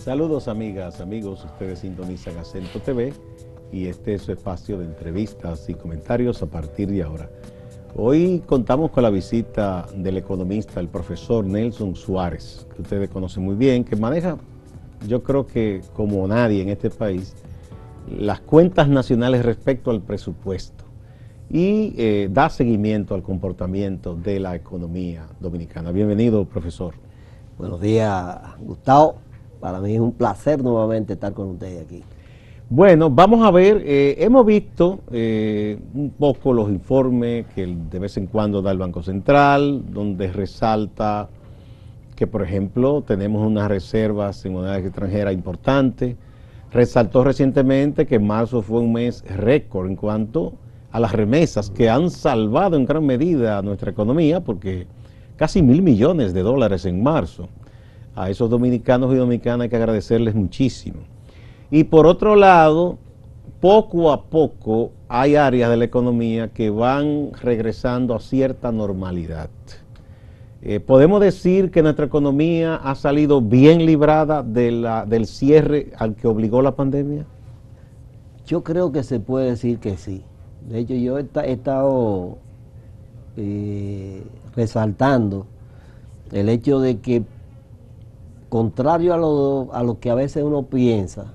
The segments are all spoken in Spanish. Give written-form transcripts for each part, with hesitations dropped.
Saludos amigas, amigos, ustedes sintonizan Acento TV y este es su espacio de entrevistas y comentarios a partir de ahora. Hoy contamos con la visita del economista, el profesor Nelson Suárez, que ustedes conocen muy bien, que maneja, yo creo que como nadie en este país, las cuentas nacionales respecto al presupuesto y da seguimiento al comportamiento de la economía dominicana. Bienvenido, profesor. Buenos días, Gustavo. Para mí es un placer nuevamente estar con ustedes aquí. Bueno, vamos a ver, hemos visto un poco los informes que de vez en cuando da el Banco Central, donde resalta que, por ejemplo, tenemos unas reservas en moneda extranjera importantes. Resaltó recientemente que marzo fue un mes récord en cuanto a las remesas que han salvado en gran medida a nuestra economía, porque casi $1.000 millones en marzo. A esos dominicanos y dominicanas hay que agradecerles muchísimo. Y por otro lado, poco a poco hay áreas de la economía que van regresando a cierta normalidad. ¿Podemos decir que nuestra economía ha salido bien librada del cierre al que obligó la pandemia? Yo creo que se puede decir que sí. De hecho, yo he estado resaltando el hecho de que, contrario a lo que a veces uno piensa,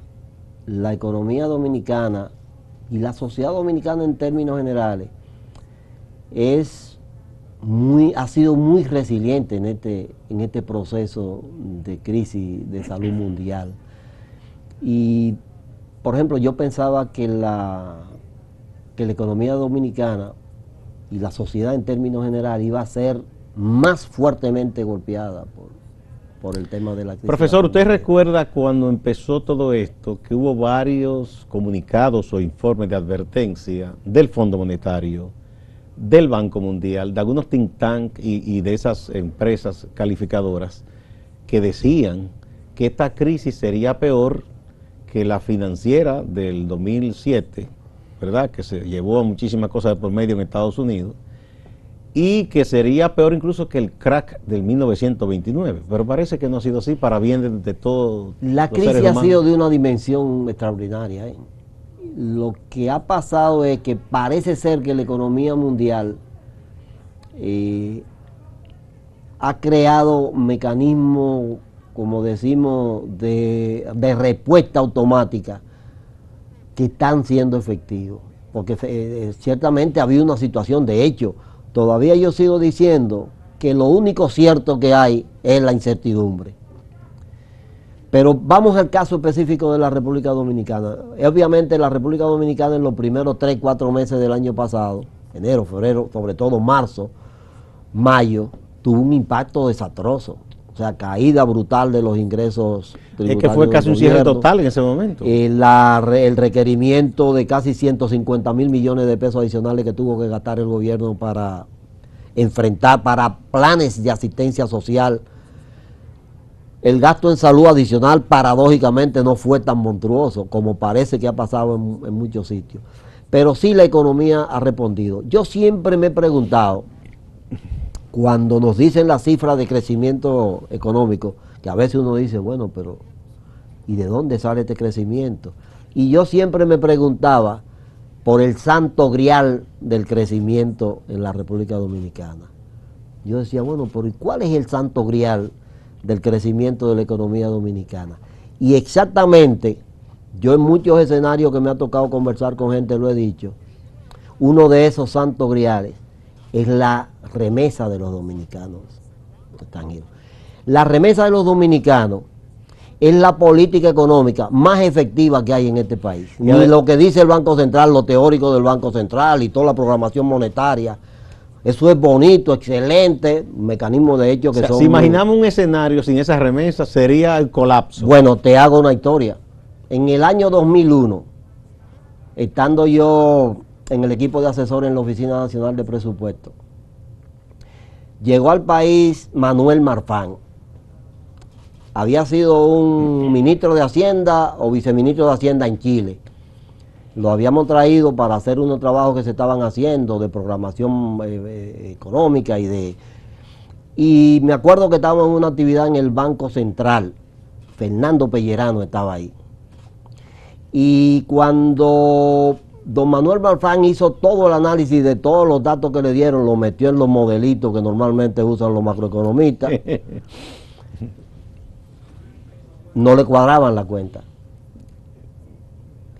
la economía dominicana y la sociedad dominicana en términos generales ha sido muy resiliente en este proceso de crisis de salud mundial. Y, por ejemplo, yo pensaba que la economía dominicana y la sociedad en términos generales iba a ser más fuertemente golpeada por el tema de la crisis. Profesor, ¿usted recuerda cuando empezó todo esto que hubo varios comunicados o informes de advertencia del Fondo Monetario, del Banco Mundial, de algunos think tanks y de esas empresas calificadoras que decían que esta crisis sería peor que la financiera del 2007, ¿verdad? Que se llevó a muchísimas cosas de por medio en Estados Unidos, y que sería peor incluso que el crack del 1929, pero parece que no ha sido así, para bien de todos los seres humanos. La crisis ha sido de una dimensión extraordinaria. Lo que ha pasado es que parece ser que la economía mundial ha creado mecanismos, como decimos, de respuesta automática que están siendo efectivos, porque ciertamente había una situación. De hecho, todavía yo sigo diciendo que lo único cierto que hay es la incertidumbre. Pero vamos al caso específico de la República Dominicana. Obviamente la República Dominicana en los primeros 3-4 meses del año pasado, enero, febrero, sobre todo marzo, mayo, tuvo un impacto desastroso. O sea, caída brutal de los ingresos tributarios. Es que fue casi un cierre total en ese momento. El requerimiento de casi 150.000 millones de pesos adicionales que tuvo que gastar el gobierno para enfrentar, para planes de asistencia social. El gasto en salud adicional, paradójicamente, no fue tan monstruoso como parece que ha pasado en muchos sitios. Pero sí la economía ha respondido. Yo siempre me he preguntado, cuando nos dicen las cifras de crecimiento económico, que a veces uno dice, bueno, pero ¿y de dónde sale este crecimiento? Y yo siempre me preguntaba por el santo grial del crecimiento en la República Dominicana. Yo decía, bueno, pero ¿y cuál es el santo grial del crecimiento de la economía dominicana? Y exactamente, yo en muchos escenarios que me ha tocado conversar con gente lo he dicho, uno de esos santos griales es la remesa de los dominicanos extranjeros. La remesa de los dominicanos es la política económica más efectiva que hay en este país. Y lo que dice el Banco Central, lo teórico del Banco Central y toda la programación monetaria, eso es bonito, excelente, mecanismos de hecho que son... Si imaginamos un escenario sin esa remesa, sería el colapso. Bueno, te hago una historia. En el año 2001, estando yo en el equipo de asesores en la Oficina Nacional de Presupuesto, llegó al país Manuel Marfán. Había sido un ministro de Hacienda o viceministro de Hacienda en Chile. Lo habíamos traído para hacer unos trabajos que se estaban haciendo de programación económica y me acuerdo que estábamos en una actividad en el Banco Central Fernando Pellerano estaba ahí. Y cuando don Manuel Balfán hizo todo el análisis de todos los datos que le dieron, lo metió en los modelitos que normalmente usan los macroeconomistas, no le cuadraban la cuenta.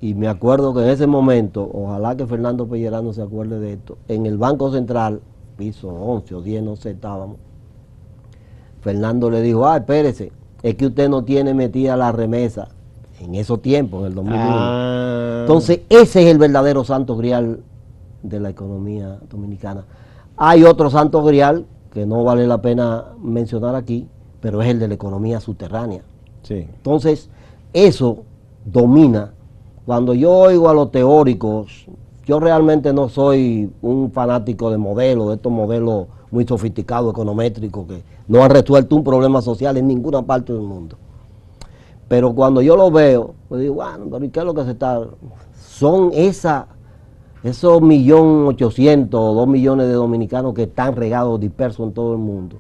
Y me acuerdo que en ese momento, ojalá que Fernando Pellerano se acuerde de esto, en el Banco Central, piso 11 o 10, no sé, estábamos, Fernando le dijo, espérese, es que usted no tiene metida la remesa en esos tiempos, en el 2001. Entonces, ese es el verdadero santo grial de la economía dominicana. Hay otro santo grial que no vale la pena mencionar aquí, pero es el de la economía subterránea. Sí. Entonces, eso domina. Cuando yo oigo a los teóricos, yo realmente no soy un fanático de modelos, de estos modelos muy sofisticados, econométricos, que no han resuelto un problema social en ninguna parte del mundo. Pero cuando yo lo veo, me digo, bueno, pero ¿y qué es lo que se está...? Son esos 1.800.000 o 2 millones de dominicanos que están regados, dispersos en todo el mundo.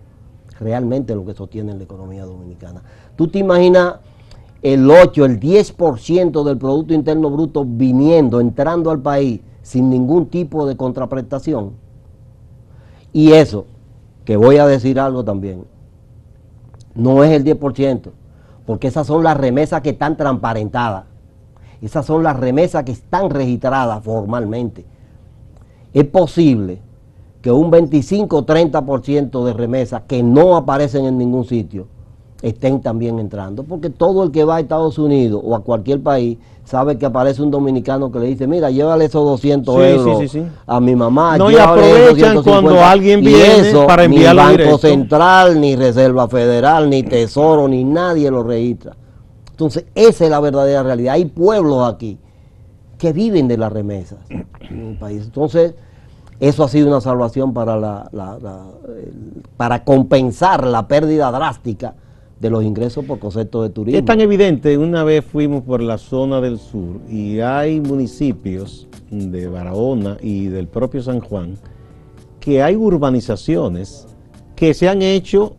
Realmente lo que sostiene la economía dominicana. ¿Tú te imaginas el 8, el 10% del Producto Interno Bruto entrando al país sin ningún tipo de contraprestación? Y eso, que voy a decir algo también, no es el 10%, porque esas son las remesas que están transparentadas, esas son las remesas que están registradas formalmente. Es posible que un 25 o 30% de remesas que no aparecen en ningún sitio estén también entrando, porque todo el que va a Estados Unidos o a cualquier país sabe que aparece un dominicano que le dice, mira, llévale esos 200 euros a mi mamá. No, y aprovechan cuando alguien viene eso, para enviarlo ni Banco directo. Central, ni Reserva Federal, ni Tesoro, ni nadie lo registra. Entonces, esa es la verdadera realidad. Hay pueblos aquí que viven de las remesas en el país. Entonces, eso ha sido una salvación para compensar la pérdida drástica de los ingresos por concepto de turismo. Es tan evidente, una vez fuimos por la zona del sur y hay municipios de Barahona y del propio San Juan que hay urbanizaciones que se han hecho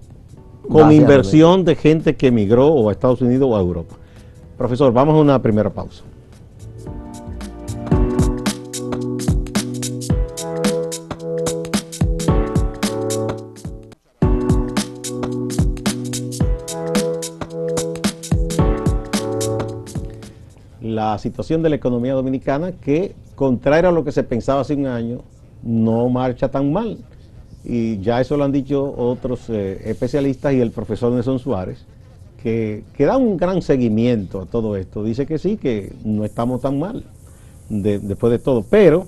con inversión de gente que emigró o a Estados Unidos o a Europa. Profesor, vamos a una primera pausa. La situación de la economía dominicana que, contrario a lo que se pensaba hace un año, no marcha tan mal. Y ya eso lo han dicho otros especialistas y el profesor Nelson Suárez, que da un gran seguimiento a todo esto. Dice que sí, que no estamos tan mal después de todo. Pero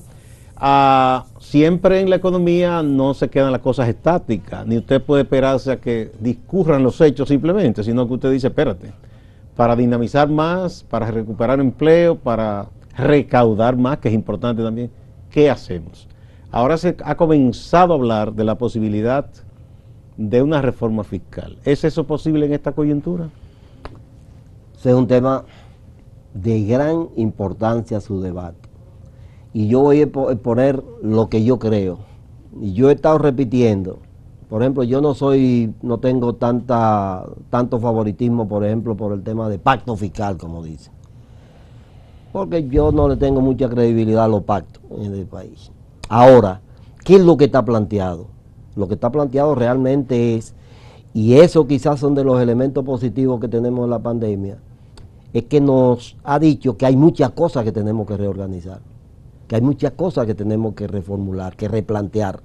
siempre en la economía no se quedan las cosas estáticas, ni usted puede esperarse a que discurran los hechos simplemente, sino que usted dice, espérate, para dinamizar más, para recuperar empleo, para recaudar más, que es importante también, ¿qué hacemos? Ahora se ha comenzado a hablar de la posibilidad de una reforma fiscal. ¿Es eso posible en esta coyuntura? Ese es un tema de gran importancia a su debate. Y yo voy a poner lo que yo creo. Y yo he estado repitiendo. Por ejemplo, yo no tengo tanto favoritismo, por ejemplo, por el tema de pacto fiscal, como dicen. Porque yo no le tengo mucha credibilidad a los pactos en el país. Ahora, ¿qué es lo que está planteado? Lo que está planteado realmente es, y eso quizás son de los elementos positivos que tenemos en la pandemia, es que nos ha dicho que hay muchas cosas que tenemos que reorganizar, que hay muchas cosas que tenemos que reformular, que replantear.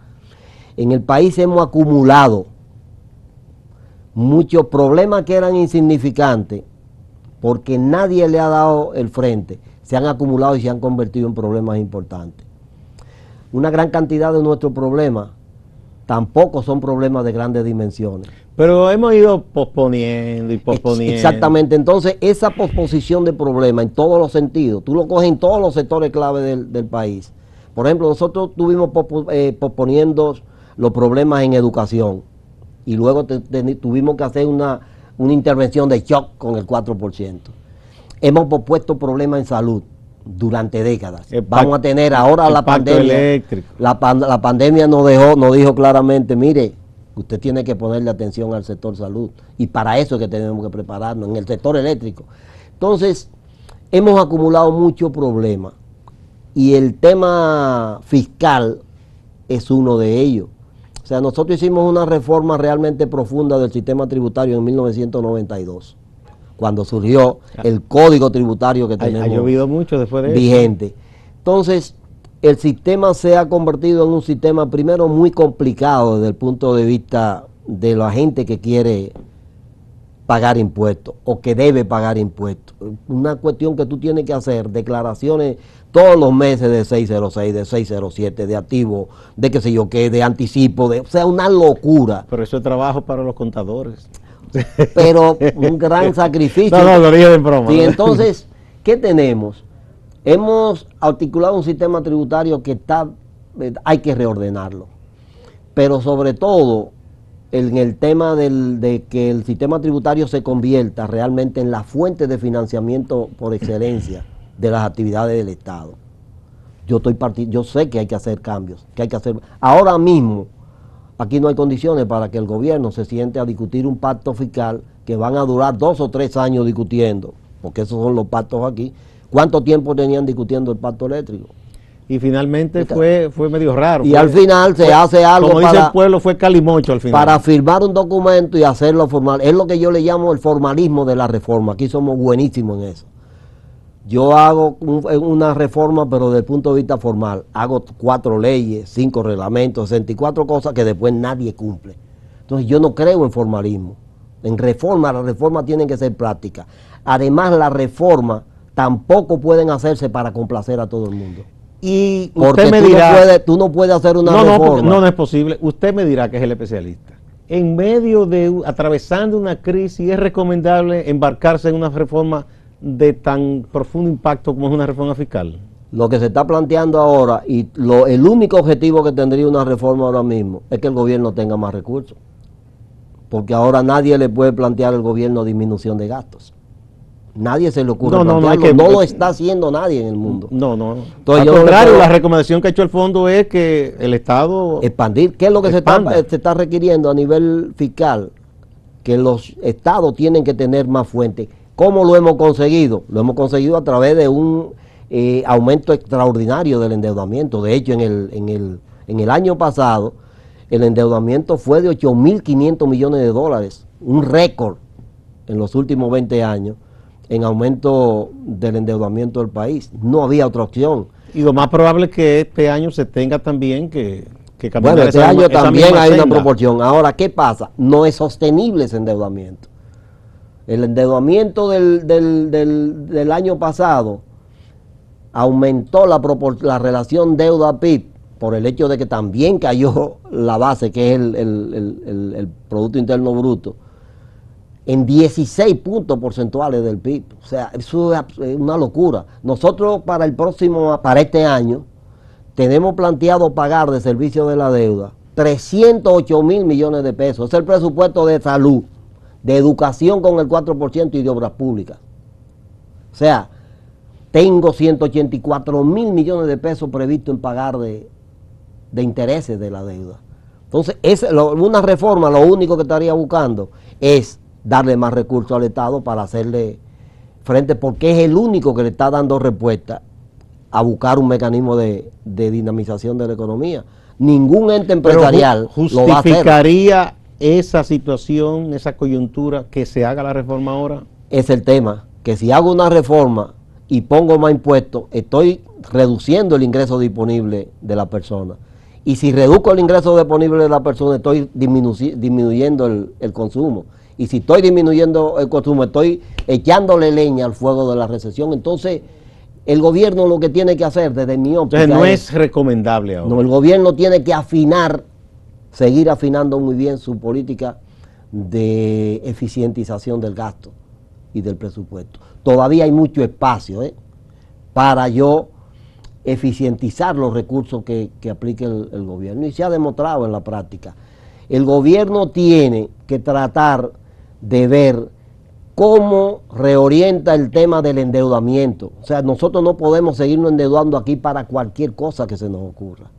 En el país hemos acumulado muchos problemas que eran insignificantes porque nadie le ha dado el frente. Se han acumulado y se han convertido en problemas importantes. Una gran cantidad de nuestros problemas tampoco son problemas de grandes dimensiones. Pero hemos ido posponiendo y posponiendo. Exactamente. Entonces, esa posposición de problemas en todos los sentidos, tú lo coges en todos los sectores clave del país. Por ejemplo, nosotros tuvimos posponiendo los problemas en educación y luego tuvimos que hacer una intervención de shock con el 4%. Hemos pospuesto problemas en salud durante décadas. Vamos a tener ahora la pandemia. La pandemia nos dijo claramente, mire, Usted tiene que ponerle atención al sector salud y para eso es que tenemos que prepararnos, en el sector eléctrico. Entonces, hemos acumulado muchos problemas y el tema fiscal es uno de ellos. O sea, nosotros hicimos una reforma realmente profunda del sistema tributario en 1992, cuando surgió el código tributario que tenemos Ha llovido mucho después de vigente. Entonces, el sistema se ha convertido en un sistema primero muy complicado desde el punto de vista de la gente que quiere pagar impuestos o que debe pagar impuestos. Una cuestión que tú tienes que hacer, declaraciones todos los meses de 606, de 607, de activo, de qué sé yo qué, de anticipo, o sea, una locura. Pero eso es trabajo para los contadores. Pero un gran sacrificio. No, lo dije de broma. Y entonces, ¿qué tenemos? Hemos articulado un sistema tributario que hay que reordenarlo. Pero sobre todo, en el tema de que el sistema tributario se convierta realmente en la fuente de financiamiento por excelencia de las actividades del Estado. Yo sé que hay que hacer cambios, que hay que hacer. Ahora mismo, aquí no hay condiciones para que el gobierno se siente a discutir un pacto fiscal que van a durar 2 o 3 años discutiendo, porque esos son los pactos aquí. ¿Cuánto tiempo tenían discutiendo el pacto eléctrico? Y finalmente fue medio raro. Y al final se hace algo como dice el pueblo, fue calimocho al final. Para firmar un documento y hacerlo formal. Es lo que yo le llamo el formalismo de la reforma. Aquí somos buenísimos en eso. Yo hago una reforma, pero desde el punto de vista formal. Hago 4 leyes, 5 reglamentos, 64 cosas que después nadie cumple. Entonces yo no creo en formalismo. En reforma, las reformas tienen que ser prácticas. Además, las reformas tampoco pueden hacerse para complacer a todo el mundo. Y porque usted me dirá, tú no puedes hacer una reforma. No es posible. Usted me dirá que es el especialista. En medio de, atravesando una crisis, ¿es recomendable embarcarse en una reforma de tan profundo impacto como es una reforma fiscal? Lo que se está planteando ahora, y el único objetivo que tendría una reforma ahora mismo, es que el gobierno tenga más recursos. Porque ahora nadie le puede plantear al gobierno disminución de gastos. Nadie se le ocurre plantearlo. No lo está haciendo nadie en el mundo. Entonces, al contrario, la recomendación que ha hecho el fondo es que el Estado expandir. ¿Qué es lo que se está requiriendo a nivel fiscal? Que los estados tienen que tener más fuentes. ¿Cómo lo hemos conseguido? Lo hemos conseguido a través de un aumento extraordinario del endeudamiento. De hecho, en el año pasado, el endeudamiento fue de 8.500 millones de dólares, un récord en los últimos 20 años en aumento del endeudamiento del país. No había otra opción. Y lo más probable es que este año se tenga también que cambiar. Bueno, este año también hay una proporción. Ahora, ¿qué pasa? No es sostenible ese endeudamiento. El endeudamiento del año pasado aumentó la relación deuda-PIB por el hecho de que también cayó la base, que es el Producto Interno Bruto, en 16 puntos porcentuales del PIB. O sea, eso es una locura. Nosotros para este año, tenemos planteado pagar de servicio de la deuda 308.000 millones de pesos. Es el presupuesto de salud, de educación con el 4% y de obras públicas. O sea, tengo 184.000 millones de pesos previstos en pagar de intereses de la deuda. Entonces, una reforma lo único que estaría buscando es darle más recursos al Estado para hacerle frente, porque es el único que le está dando respuesta a buscar un mecanismo de dinamización de la economía. Ningún ente empresarial lo va a hacer. ¿Justificaría esa situación, esa coyuntura, que se haga la reforma ahora? Es el tema, que si hago una reforma y pongo más impuestos, estoy reduciendo el ingreso disponible de la persona. Y si reduzco el ingreso disponible de la persona, estoy disminuyendo el consumo. Y si estoy disminuyendo el consumo, estoy echándole leña al fuego de la recesión. Entonces, el gobierno lo que tiene que hacer, desde mi óptica, entonces no es recomendable ahora. No, el gobierno tiene que seguir afinando muy bien su política de eficientización del gasto y del presupuesto. Todavía hay mucho espacio para eficientizar los recursos que aplique el gobierno, y se ha demostrado en la práctica. El gobierno tiene que tratar de ver cómo reorienta el tema del endeudamiento. O sea, nosotros no podemos seguirnos endeudando aquí para cualquier cosa que se nos ocurra.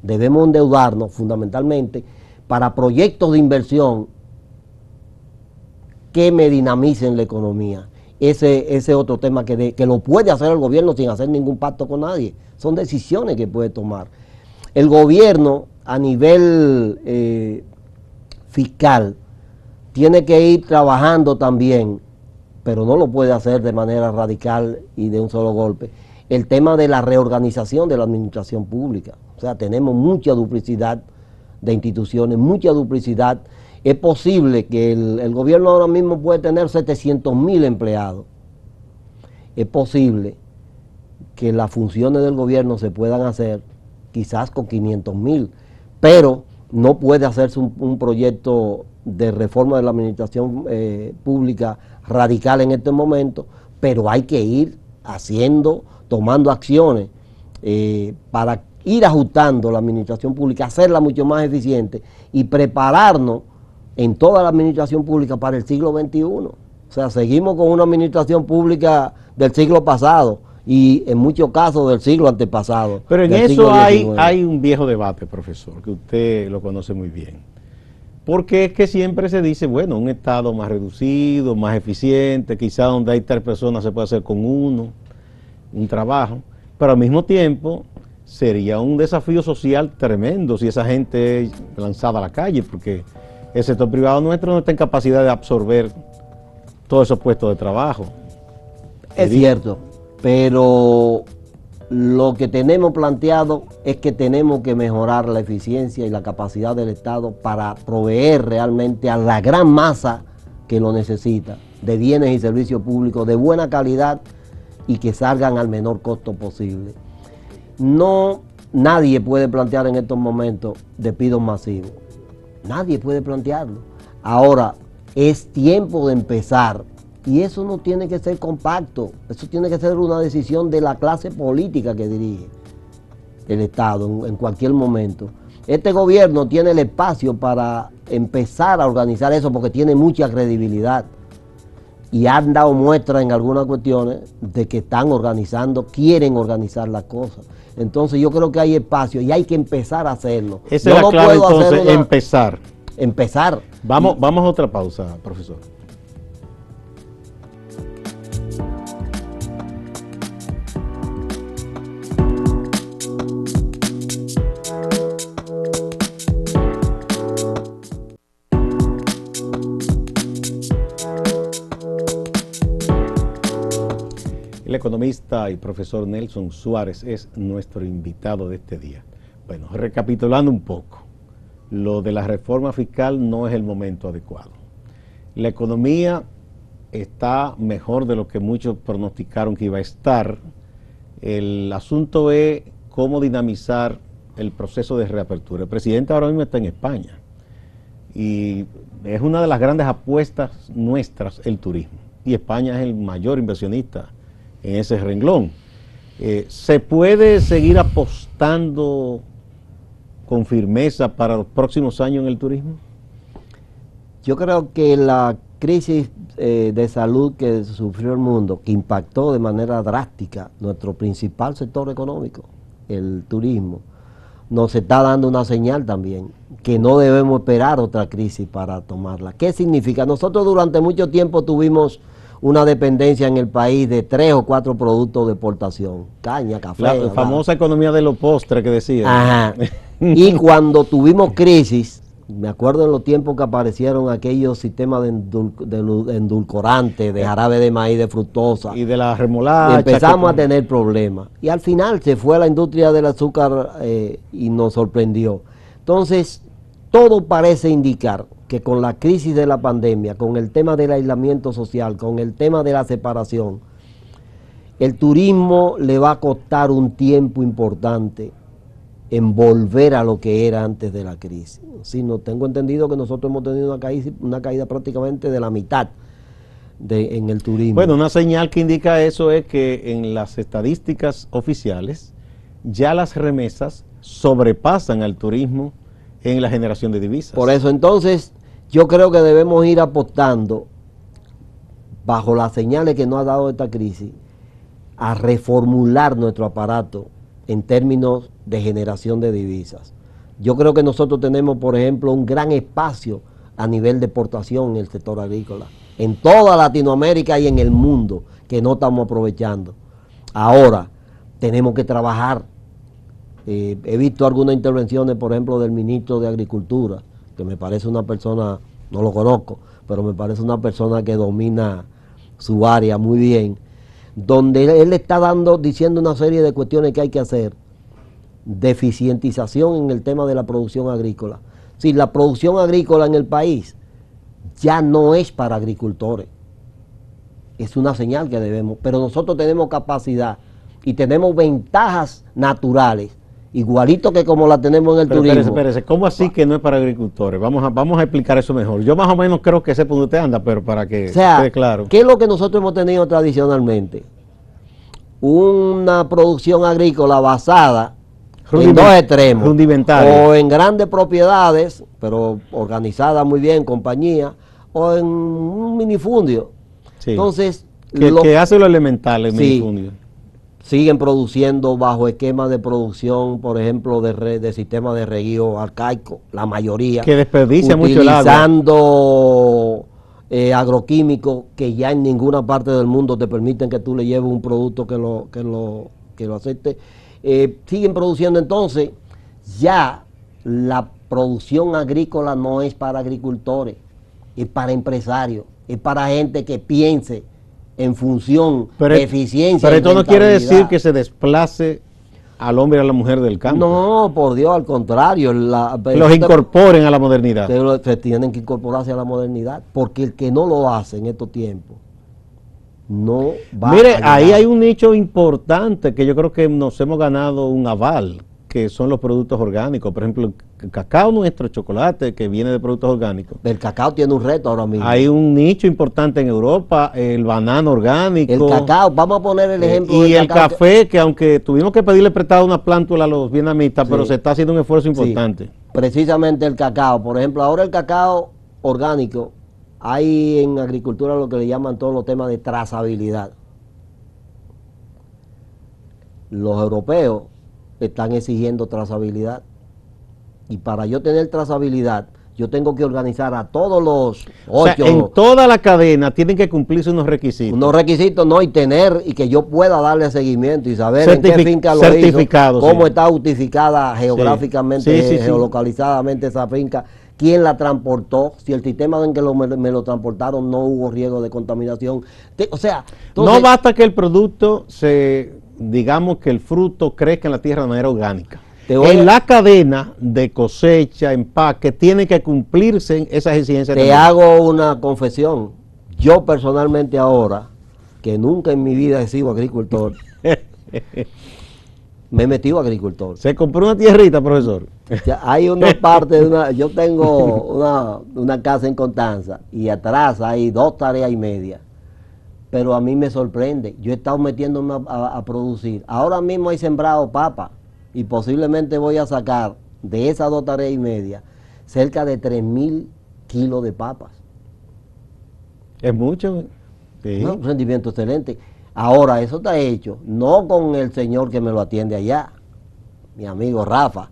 Debemos endeudarnos fundamentalmente para proyectos de inversión que me dinamicen la economía. Ese otro tema que lo puede hacer el gobierno sin hacer ningún pacto con nadie. Son decisiones que puede tomar. El gobierno a nivel fiscal tiene que ir trabajando también, pero no lo puede hacer de manera radical y de un solo golpe, el tema de la reorganización de la administración pública. O sea, tenemos mucha duplicidad de instituciones, mucha duplicidad. Es posible que el gobierno ahora mismo puede tener 700.000 empleados. Es posible que las funciones del gobierno se puedan hacer quizás con 500.000, pero no puede hacerse un proyecto de reforma de la administración pública radical en este momento, pero hay que ir haciendo, tomando acciones para ir ajustando la administración pública, hacerla mucho más eficiente y prepararnos en toda la administración pública para el siglo XXI. O sea, seguimos con una administración pública del siglo pasado y en muchos casos del siglo antepasado. Pero en eso hay un viejo debate, profesor, que usted lo conoce muy bien. Porque es que siempre se dice, bueno, un Estado más reducido, más eficiente, quizá donde hay 3 personas se puede hacer con uno, un trabajo, pero al mismo tiempo sería un desafío social tremendo si esa gente es lanzada a la calle, porque el sector privado nuestro no está en capacidad de absorber todos esos puestos de trabajo. Es cierto, pero lo que tenemos planteado es que tenemos que mejorar la eficiencia y la capacidad del Estado para proveer realmente a la gran masa que lo necesita, de bienes y servicios públicos de buena calidad y que salgan al menor costo posible. Nadie puede plantear en estos momentos despidos masivos. Nadie puede plantearlo. Ahora, es tiempo de empezar. Y eso no tiene que ser compacto. Eso tiene que ser una decisión de la clase política que dirige el Estado en cualquier momento. Este gobierno tiene el espacio para empezar a organizar eso porque tiene mucha credibilidad. Y han dado muestra en algunas cuestiones de que están organizando, quieren organizar las cosas. Entonces yo creo que hay espacio y hay que empezar a hacerlo. Esa es la clave, entonces, empezar. Empezar. Vamos a otra pausa, profesor. El economista y profesor Nelson Suárez es nuestro invitado de este día. Bueno, recapitulando un poco, lo de la reforma fiscal no es el momento adecuado. La economía está mejor de lo que muchos pronosticaron que iba a estar. El asunto es cómo dinamizar el proceso de reapertura. El presidente ahora mismo está en España y es una de las grandes apuestas nuestras el turismo. Y España es el mayor inversionista en ese renglón. ¿Se puede seguir apostando con firmeza para los próximos años en el turismo? Yo creo que la crisis de salud que sufrió el mundo, que impactó de manera drástica nuestro principal sector económico, el turismo, nos está dando una señal también, que no debemos esperar otra crisis para tomarla. ¿Qué significa? Nosotros durante mucho tiempo tuvimos una dependencia en el país de 3 o 4 productos de exportación, caña, café. La famosa economía de los postres que decía. Ajá. Y cuando tuvimos crisis, me acuerdo en los tiempos que aparecieron aquellos sistemas de endulcorantes, de jarabe de maíz, de fructosa. Y de la remolacha. Empezamos a tener problemas. Y al final se fue a la industria del azúcar y nos sorprendió. Entonces, todo parece indicar que con la crisis de la pandemia, con el tema del aislamiento social, con el tema de la separación, el turismo le va a costar un tiempo importante en volver a lo que era antes de la crisis. Sí, no tengo entendido que nosotros hemos tenido una caída prácticamente de la mitad en el turismo. Bueno, una señal que indica eso es que en las estadísticas oficiales ya las remesas sobrepasan al turismo en la generación de divisas. Por eso entonces yo creo que debemos ir apostando, bajo las señales que nos ha dado esta crisis, a reformular nuestro aparato en términos de generación de divisas. Yo creo que nosotros tenemos, por ejemplo, un gran espacio a nivel de exportación en el sector agrícola, en toda Latinoamérica y en el mundo, que no estamos aprovechando. Ahora, tenemos que trabajar. He visto algunas intervenciones, por ejemplo, del ministro de Agricultura, que me parece una persona, no lo conozco, pero me parece una persona que domina su área muy bien, donde él está diciendo una serie de cuestiones que hay que hacer, de eficientización en el tema de la producción agrícola. Si la producción agrícola en el país ya no es para agricultores, es una señal que debemos, pero nosotros tenemos capacidad y tenemos ventajas naturales, igualito que como la tenemos en el turismo. Espérese, ¿cómo así que no es para agricultores? Vamos a explicar eso mejor. Yo más o menos creo que sé por dónde usted anda, pero para que quede claro. ¿Qué es lo que nosotros hemos tenido tradicionalmente? Una producción agrícola basada en dos extremos, o en grandes propiedades, pero organizada muy bien, compañía, o en un minifundio. Sí. Entonces, que hace lo elemental el minifundio. Siguen produciendo bajo esquemas de producción, por ejemplo, de sistemas de reguío arcaico, la mayoría. Que desperdicia mucho el agua. Utilizando agroquímicos que ya en ninguna parte del mundo te permiten que tú le lleves un producto que lo acepte. Siguen produciendo, entonces ya la producción agrícola no es para agricultores, es para empresarios, es para gente que piense en función de eficiencia. Pero esto no quiere decir que se desplace al hombre y a la mujer del campo. No, por Dios, al contrario. Los incorporen a la modernidad. Se tienen que incorporarse a la modernidad, porque el que no lo hace en estos tiempos no va Mire, a llegar. ahí hay un nicho importante que yo creo que nos hemos ganado un aval, que son los productos orgánicos. Por ejemplo, el cacao nuestro, chocolate, que viene de productos orgánicos. El cacao tiene un reto ahora mismo. Hay un nicho importante en Europa, el banano orgánico. El cacao, vamos a poner el ejemplo. Y el café, que aunque tuvimos que pedirle prestado una plántula a los vietnamitas, sí, pero se está haciendo un esfuerzo importante. Sí, precisamente el cacao. Por ejemplo, ahora el cacao orgánico, hay en agricultura lo que le llaman todos los temas de trazabilidad. Los europeos están exigiendo trazabilidad, y para yo tener trazabilidad yo tengo que organizar a todos los 8. O sea, en toda la cadena tienen que cumplirse unos requisitos. Unos requisitos, no, y tener, y que yo pueda darle seguimiento y saber en qué finca lo hizo, cómo sí, está justificada geográficamente, geolocalizadamente esa finca, quién la transportó, si el sistema en que me lo transportaron no hubo riesgo de contaminación. O sea, entonces, no basta que el producto digamos que el fruto crezca en la tierra de manera orgánica. En la cadena de cosecha, empaque, tiene que cumplirse esas exigencias. Te hago una confesión. Yo personalmente ahora, que nunca en mi vida he sido agricultor, me he metido agricultor. ¿Se compró una tierrita, profesor? Ya hay una parte yo tengo una casa en Constanza y atrás hay 2 tareas y media. Pero a mí me sorprende. Yo he estado metiéndome a producir. Ahora mismo hay sembrado papa y posiblemente voy a sacar de esas 2 tareas y media cerca de 3.000 kilos de papas. Es mucho. Sí. Un rendimiento excelente. Ahora, eso está hecho no con el señor que me lo atiende allá, mi amigo Rafa,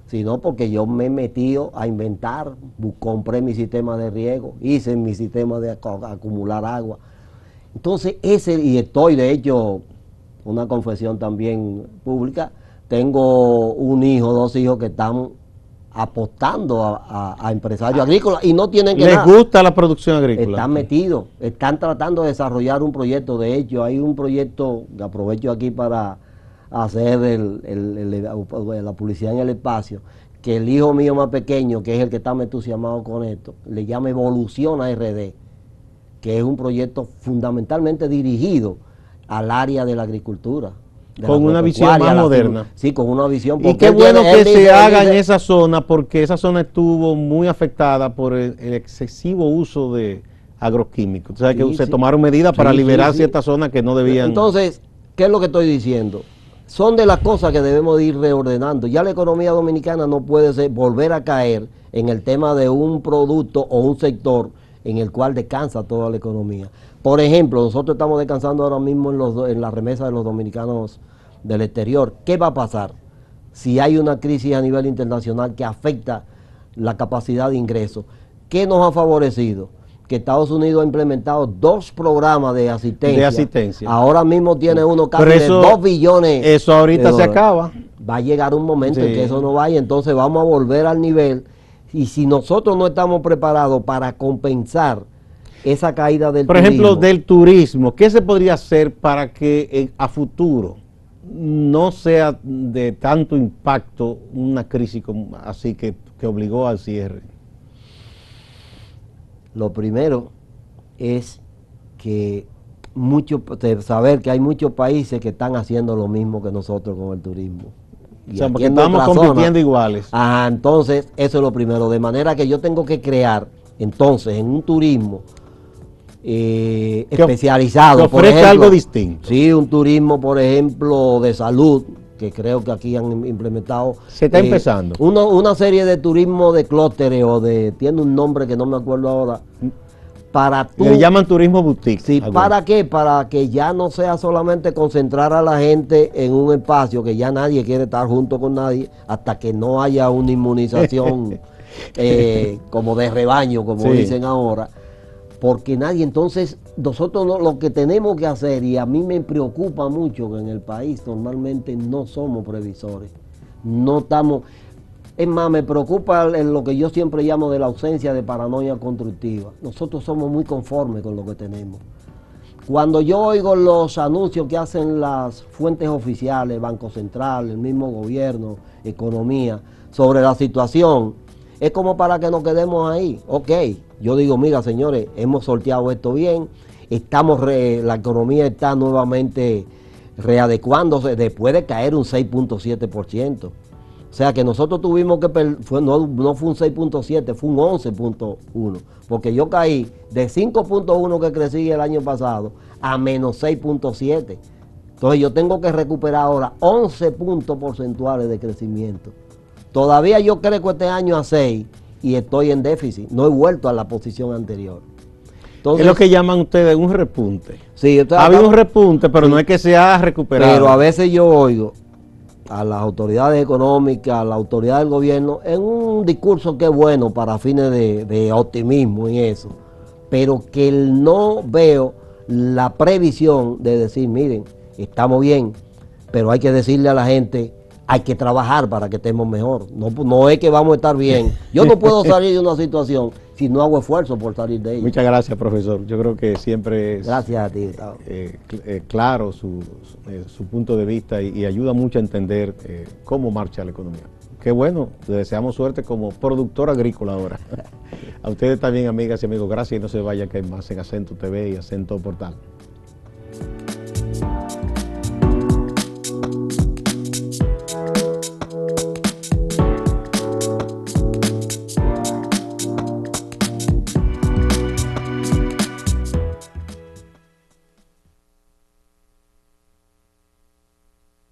sino porque yo me he metido a inventar, compré mi sistema de riego, hice mi sistema de acumular agua. Entonces, y estoy, de hecho, una confesión también pública, tengo un hijo, 2 hijos que están apostando a empresarios agrícolas y no tienen que ¿Les gusta la producción agrícola? Están metidos, están tratando de desarrollar un proyecto. De hecho, hay un proyecto que aprovecho aquí para hacer la publicidad en el espacio, que el hijo mío más pequeño, que es el que está más entusiasmado con esto, le llama Evoluciona RD, que es un proyecto fundamentalmente dirigido al área de la agricultura. Con una visión más moderna. Sí, con una visión. Y qué bueno que se haga en esa zona, porque esa zona estuvo muy afectada por el excesivo uso de agroquímicos. O sea, que se tomaron medidas para liberar ciertas zonas que no debían. Entonces, ¿qué es lo que estoy diciendo? Son de las cosas que debemos ir reordenando. Ya la economía dominicana no puede volver a caer en el tema de un producto o un sector en el cual descansa toda la economía. Por ejemplo, nosotros estamos descansando ahora mismo en la remesa de los dominicanos del exterior. ¿Qué va a pasar? si hay una crisis a nivel internacional que afecta la capacidad de ingreso. ¿Qué nos ha favorecido? Que Estados Unidos ha implementado 2 programas de asistencia. Ahora mismo tiene uno casi de 2 billones. Eso ahorita se acaba. Va a llegar un momento en que eso no vaya, entonces vamos a volver al nivel. Y si nosotros no estamos preparados para compensar esa caída del turismo. Por ejemplo, del turismo, ¿qué se podría hacer para que a futuro no sea de tanto impacto una crisis así que obligó al cierre? Lo primero es que saber que hay muchos países que están haciendo lo mismo que nosotros con el turismo. O sea, porque estamos compitiendo iguales. Ajá, entonces eso es lo primero, de manera que yo tengo que crear entonces en un turismo especializado. Que ofrezca algo distinto. Sí, un turismo, por ejemplo, de salud, que creo que aquí han implementado. Se está empezando. Una serie de turismo de clústeres tiene un nombre que no me acuerdo ahora. Le llaman turismo boutique. Sí, ¿para qué? Para que ya no sea solamente concentrar a la gente en un espacio, que ya nadie quiere estar junto con nadie, hasta que no haya una inmunización como de rebaño, como dicen ahora. Porque nadie, entonces nosotros lo que tenemos que hacer, y a mí me preocupa mucho que en el país normalmente no somos previsores, no estamos, es más, me preocupa lo que yo siempre llamo de la ausencia de paranoia constructiva. Nosotros somos muy conformes con lo que tenemos. Cuando yo oigo los anuncios que hacen las fuentes oficiales, Banco Central, el mismo gobierno, economía, sobre la situación, es como para que nos quedemos ahí. Ok, yo digo, mira señores, hemos sorteado esto bien, la economía está nuevamente readecuándose después de caer un 6.7%. O sea que nosotros tuvimos que, no fue un 6.7, fue un 11.1, porque yo caí de 5.1 que crecí el año pasado a menos 6.7. Entonces yo tengo que recuperar ahora 11 puntos porcentuales de crecimiento. Todavía yo crezco este año a 6 y estoy en déficit, no he vuelto a la posición anterior. Entonces, es lo que llaman ustedes un repunte. Sí, ha habido un repunte, pero sí, no es que se ha recuperado. Pero a veces yo oigo a las autoridades económicas, a la autoridad del gobierno, en un discurso que es bueno para fines de optimismo y eso, pero que no veo la previsión de decir, miren, estamos bien, pero hay que decirle a la gente, hay que trabajar para que estemos mejor. No es que vamos a estar bien. Yo no puedo salir de una situación si no hago esfuerzo por salir de ella. Muchas gracias, profesor. Yo creo que siempre es gracias a ti, claro su punto de vista y ayuda mucho a entender cómo marcha la economía. Qué bueno, le deseamos suerte como productor agrícola ahora. A ustedes también, amigas y amigos, gracias y no se vayan, que hay más en Acento TV y Acento Portal.